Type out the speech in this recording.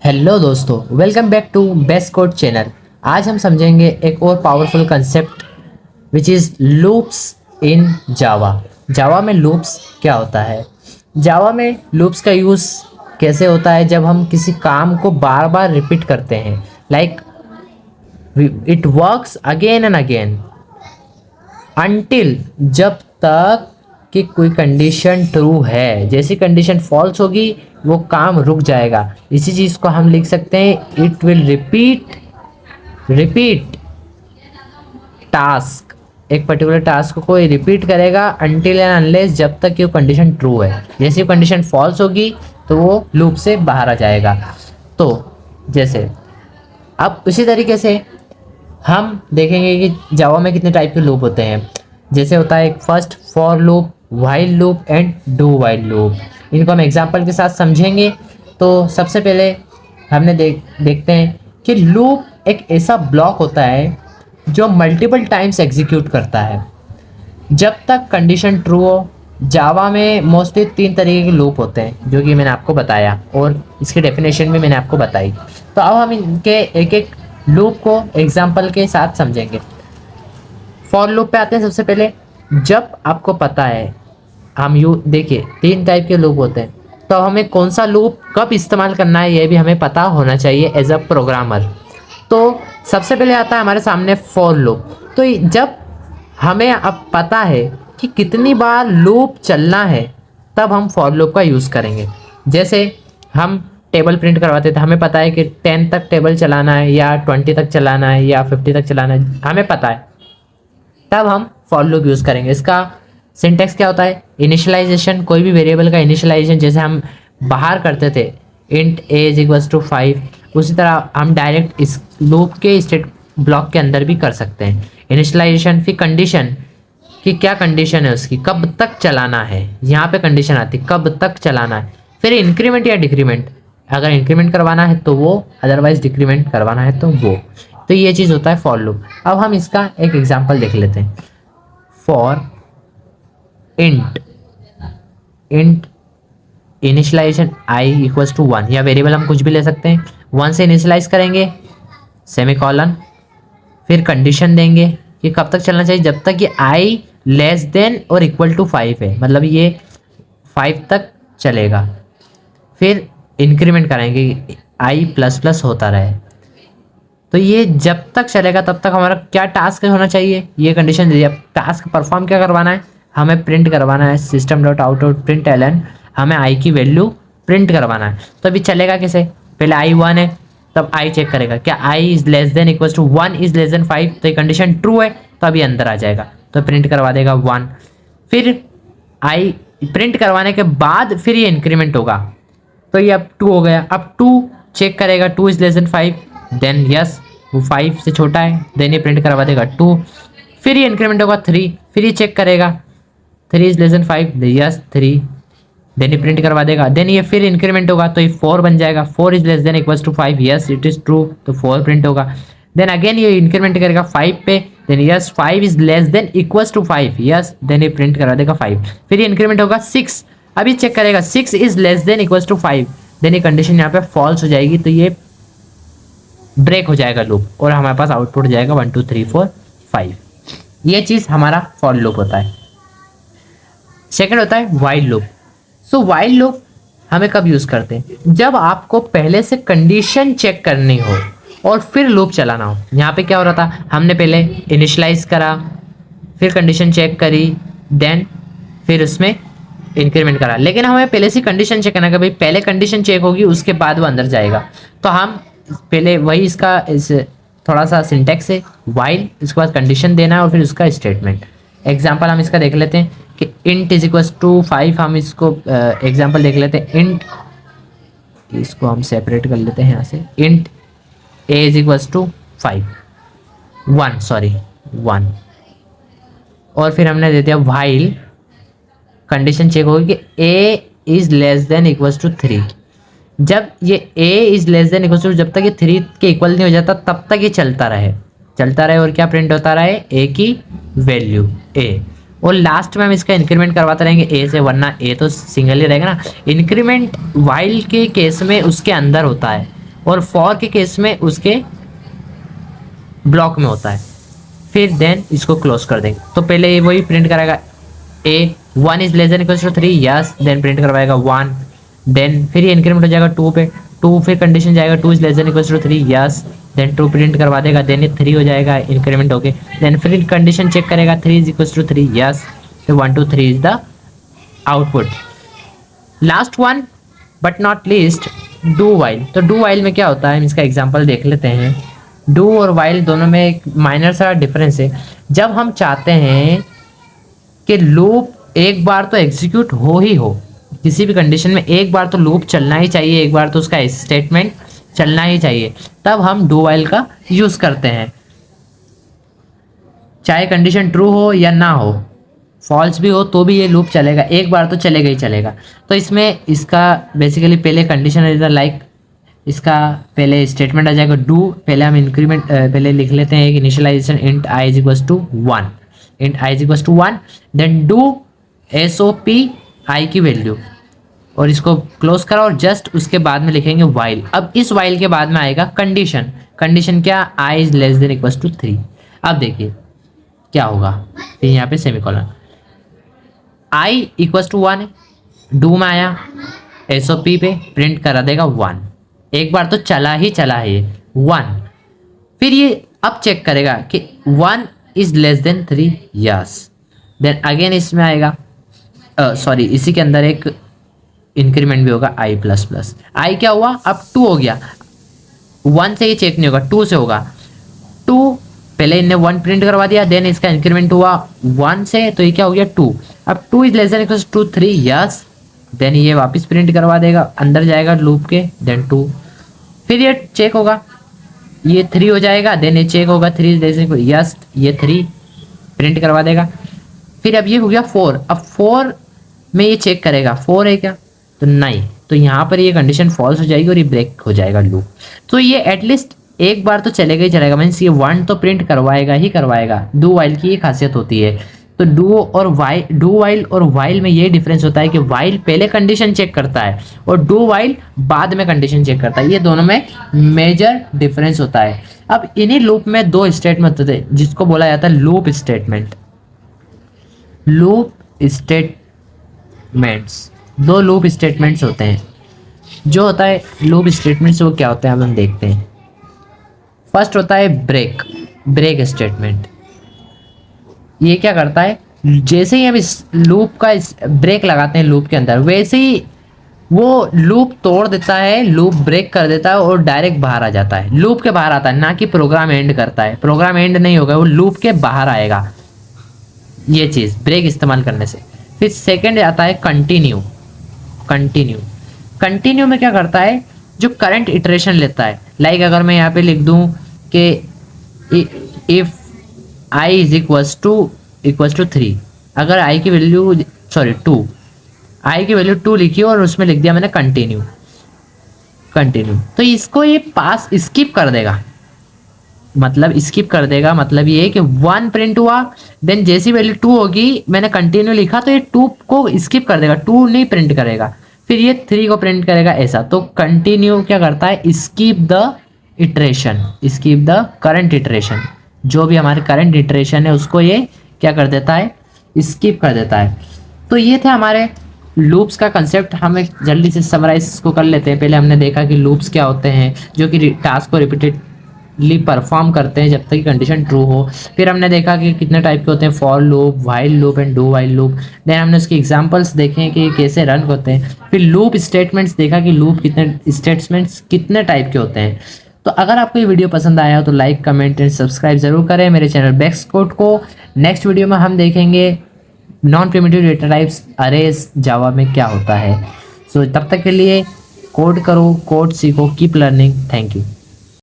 Hello दोस्तों, welcome back to best code channel. आज हम समझेंगे एक और powerful concept which is loops in Java. Java में लूप्स क्या होता है? जावा में लूप्स का यूज़ कैसे होता है? जब हम किसी काम को बार बार रिपीट करते हैं, like it works again and again until, जब तक कि कोई कंडीशन ट्रू है। जैसी कंडीशन फॉल्स होगी वो काम रुक जाएगा। इसी चीज़ को हम लिख सकते हैं, it will repeat repeat task. एक पर्टिकुलर टास्क को कोई रिपीट करेगा अनटिल एंड अनलेस, जब तक कि वो कंडीशन ट्रू है। जैसी कंडीशन फॉल्स होगी तो वो लूप से बाहर आ जाएगा। तो जैसे अब उसी तरीके से हम देखेंगे कि जावा में कितने टाइप के लूप होते हैं। जैसे होता है एक first for loop, while loop and do while loop. इनको हम एग्जांपल के साथ समझेंगे। तो सबसे पहले हमने देखते हैं कि लूप एक ऐसा ब्लॉक होता है जो मल्टीपल टाइम्स एग्जीक्यूट करता है जब तक कंडीशन ट्रू हो। जावा में मोस्टली 3 तरीके के लूप होते हैं जो कि मैंने आपको बताया और इसकी डेफिनेशन भी मैंने आपको बताई। तो अब हम इनके एक एक लूप को एग्जाम्पल के साथ समझेंगे। फॉर लूप पे आते हैं। सबसे पहले, जब आपको पता है, हम यू देखिए 3 टाइप के लूप होते हैं, तो हमें कौन सा लूप कब इस्तेमाल करना है ये भी हमें पता होना चाहिए एज अ प्रोग्रामर। तो सबसे पहले आता है हमारे सामने फॉर लूप। तो जब हमें अब पता है कि कितनी बार लूप चलना है, तब हम फॉर लूप का यूज़ करेंगे। जैसे हम टेबल प्रिंट करवाते थे, हमें पता है कि 10 तक टेबल चलाना है या 20 तक चलाना है या 50 तक चलाना है, हमें पता है, तब हम फॉर लूप यूज़ करेंगे। इसका सिंटेक्स क्या होता है? इनिशियलाइजेशन, कोई भी वेरिएबल का इनिशियलाइजेशन जैसे हम बाहर करते थे int a is equals to 5, उसी तरह हम डायरेक्ट इस लूप के स्टेट ब्लॉक के अंदर भी कर सकते हैं इनिशियलाइजेशन। फिर कंडीशन कि क्या कंडीशन है उसकी, कब तक चलाना है, यहाँ पे कंडीशन आती है कब तक चलाना है। फिर इंक्रीमेंट या डिक्रीमेंट, अगर इंक्रीमेंट करवाना है तो वो, अदरवाइज डिक्रीमेंट करवाना है तो वो। तो ये चीज़ होता है फॉर लूप। अब हम इसका एक एग्जांपल देख लेते हैं। For int int initialization I equals to 1, या वेरिएबल हम कुछ भी ले सकते हैं। 1 से इनिशियलाइज करेंगे, सेमीकॉलन, फिर कंडीशन देंगे कि कब तक चलना चाहिए, जब तक ये आई लेस देन और इक्वल टू 5 है, मतलब ये 5 तक चलेगा। फिर इंक्रीमेंट कराएंगे, आई प्लस प्लस होता रहे। तो ये जब तक चलेगा तब तक हमारा क्या टास्क होना चाहिए, ये कंडीशन दे दी। अब टास्क परफॉर्म क्या करवाना है, हमें प्रिंट करवाना है system dot out dot println, हमें आई की वैल्यू प्रिंट करवाना है। तो अभी चलेगा कैसे? पहले आई 1 है, तब आई चेक करेगा क्या i is less than equal to 1 is less than 5, तो ये कंडीशन ट्रू है तो अभी अंदर आ जाएगा, तो प्रिंट करवा देगा 1। फिर आई प्रिंट करवाने के बाद फिर ये इंक्रीमेंट होगा, तो ये अब 2 हो गया। अब 2 चेक करेगा 2 is less than 5, then yes वो 5 से छोटा है, देन ये प्रिंट करवा देगा 2। फिर ये इंक्रीमेंट होगा 3, फिर ये चेक करेगा 3 is less than 5, yes 3, then ये प्रिंट करवा देगा। देन ये फिर इंक्रीमेंट होगा तो ये 4 बन जाएगा, 4 is less than equals to 5, yes it is true, तो 4 प्रिंट होगा। देन अगेन ये इंक्रीमेंट करेगा 5 पे, then yes 5 is less than equals to 5, yes, then ये प्रिंट करवा देगा 5। फिर ये इंक्रीमेंट होगा 6, अभी चेक करेगा 6 is less than equals to 5, then ये कंडीशन यहाँ पे फॉल्स हो जाएगी, तो ये ब्रेक हो जाएगा लूप और हमारे पास आउटपुट जाएगा 1 2 3 4 5। ये चीज़ हमारा फॉर लूप होता है। सेकंड होता है व्हाइल लूप। सो व्हाइल लूप हमें कब यूज़ करते हैं? जब आपको पहले से कंडीशन चेक करनी हो और फिर लूप चलाना हो। यहाँ पे क्या हो रहा था, हमने पहले इनिशियलाइज करा, फिर कंडीशन चेक करी, देन फिर उसमें इंक्रीमेंट करा, लेकिन हमें पहले से कंडीशन चेक करना है कि भाई पहले कंडीशन चेक होगी उसके बाद वो अंदर जाएगा। तो हम पहले वही इसका इस थोड़ा सा सिंटेक्स है, व्हाइल, इसके बाद कंडीशन देना है और फिर उसका स्टेटमेंट। एग्जांपल हम इसका देख लेते हैं कि इंट इज इक्वल्स टू 5, हम इसको एग्जांपल देख लेते हैं। इंट, इसको हम सेपरेट कर लेते हैं यहाँ से, int a is equals to 1, और फिर हमने दे दिया व्हाइल, कंडीशन चेक होगी कि a is less than equals to 3। जब ये a is less than equal to, जब तक ये 3 के इक्वल नहीं हो जाता तब तक ये चलता रहे और क्या प्रिंट होता रहे, a की वैल्यू a। और लास्ट में हम इसका इंक्रीमेंट करवाते रहेंगे a से, वरना a तो सिंगल ही रहेगा ना। इंक्रीमेंट व्हाइल के केस में उसके अंदर होता है और फॉर के केस में उसके ब्लॉक में होता है। फिर देन इसको क्लोज कर देंगे, तो पहले ये वही प्रिंट कराएगा a 1 is less than equal to 3, yes, then print करवाएगा 1, देन फिर ये इंक्रीमेंट हो जाएगा 2 पे, 2 फिर कंडीशन जाएगा 2 is less than equal to 3, yes, then 2 print करवा देगा, देन ये 3 हो जाएगा इंक्रीमेंट होके, देन फिर कंडीशन चेक करेगा 3 इज इक्वल टू 3, यस, तो 1 2 3 is the output. Last one but not least, do while. तो डू वाइल में क्या होता है, हम इसका एग्जांपल देख लेते हैं। डू और वाइल दोनों में एक माइनर सा डिफरेंस है। जब हम चाहते हैं कि लूप एक बार तो एग्जीक्यूट हो ही हो, किसी भी कंडीशन में एक बार तो लूप चलना ही चाहिए, एक बार तो उसका स्टेटमेंट चलना ही चाहिए, तब हम डू वाइल का यूज करते हैं। चाहे कंडीशन ट्रू हो या ना हो, फॉल्स भी हो तो भी ये लूप चलेगा, एक बार तो चलेगा ही चलेगा। तो इसमें इसका बेसिकली पहले कंडीशन लाइक इसका पहले स्टेटमेंट आ जाएगा डू, पहले हम इंक्रीमेंट पहले लिख लेते हैं एक initialization int I is equal to 1, int I is equal to 1, then do SOP I की वैल्यू और इसको क्लोज करा और जस्ट उसके बाद में लिखेंगे वाइल। अब इस वाइल के बाद में आएगा कंडीशन, कंडीशन क्या, i is less than equal to 3। अब देखिए क्या होगा, फिर यहाँ पे semicolon, i equal to 1 do में आया, SOP पे प्रिंट करा देगा 1, एक बार तो चला ही चला है ये 1, फिर ये अब चेक करेगा कि 1 is less than 3, yes, then again इसमें आएगा सॉरी इसी के अंदर एक इंक्रीमेंट भी होगा आई प्लस प्लस, आई क्या हुआ अब 2 हो गया, 1 से ये चेक नहीं होगा 2 से होगा, 2 पहले इनने 1 प्रिंट करवा दिया, देन इसका इंक्रीमेंट हुआ 1 से, तो ये क्या हो गया 2, अब 2 is less than equal to 3, yes, then ये वापस प्रिंट करवा देगा, अंदर जाएगा लूप के, देन 2, फिर ये चेक होगा, ये 3 हो जाएगा, देन ये चेक होगा 3 इज लेस देन, यस, ये 3 प्रिंट करवा देगा, फिर अब ये हो गया 4, अब 4 में ये चेक करेगा 4 है क्या, तो नहीं, तो यहाँ पर ये कंडीशन फॉल्स हो जाएगी और ये ब्रेक हो जाएगा लूप। तो ये एटलीस्ट एक बार तो चलेगा ही चलेगा, मीन्स ये 1 तो प्रिंट करवाएगा ही करवाएगा, डू वाइल की ये खासियत होती है। तो डू वाइल और वाइल में ये डिफरेंस होता है कि वाइल पहले कंडीशन चेक करता है और डू वाइल बाद में कंडीशन चेक करता है, ये दोनों में मेजर डिफरेंस होता है। अब इन्हीं लूप में 2 स्टेटमेंट होते हैं जिसको बोला जाता है loop statement. Loop statements, 2 loop statements होते हैं। जो होता है लूप स्टेटमेंट्स वो क्या होता है हम देखते हैं। फर्स्ट होता है ब्रेक स्टेटमेंट। ये क्या करता है, जैसे ही हम इस लूप का ब्रेक लगाते हैं लूप के अंदर, वैसे ही वो लूप तोड़ देता है, लूप ब्रेक कर देता है और डायरेक्ट बाहर आ जाता है, लूप के बाहर आता है, ना कि प्रोग्राम एंड करता है। प्रोग्राम एंड नहीं होगा, वो लूप के बाहर आएगा, ये चीज़ ब्रेक इस्तेमाल करने से। फिर सेकंड आता है कंटिन्यू में क्या करता है, जो करंट इटरेशन लेता है। लाइक अगर मैं यहाँ पे लिख दूँ कि if I is equals to 3, अगर आई की वैल्यू 2, आई की वैल्यू 2 लिखी और उसमें लिख दिया मैंने कंटिन्यू, तो इसको ये पास स्किप कर देगा, मतलब ये कि 1 प्रिंट हुआ, देन जैसी वैल्यू 2 होगी, मैंने कंटिन्यू लिखा तो ये 2 को स्किप कर देगा, 2 नहीं प्रिंट करेगा, फिर ये 3 को प्रिंट करेगा ऐसा। तो कंटिन्यू क्या करता है, स्किप द करंट इटरेशन, जो भी हमारे करंट इटरेशन है उसको ये क्या कर देता है, स्किप कर देता है। तो ये थे हमारे लूप्स का कंसेप्ट। हम एक जल्दी से समराइज इसको कर लेते हैं। पहले हमने देखा कि लूप्स क्या होते हैं, जो कि टास्क को रिपीटेडली परफॉर्म करते हैं जब तक कि कंडीशन ट्रू हो। फिर हमने देखा कि कितने टाइप के होते हैं, for loop, while loop and do while loop. Then हमने उसके एग्जांपल्स देखे कि कैसे रन होते हैं। फिर लूप स्टेटमेंट्स देखा कि लूप कितने टाइप के होते हैं। तो अगर आपको ये वीडियो पसंद आया हो तो लाइक, कमेंट एंड सब्सक्राइब जरूर करें मेरे चैनल बेक्स कोड को। नेक्स्ट वीडियो में हम देखेंगे non primitive data types arrays Java में क्या होता है। सो तब तक के लिए कोड करो, कोड सीखो, कीप लर्निंग। Thank you.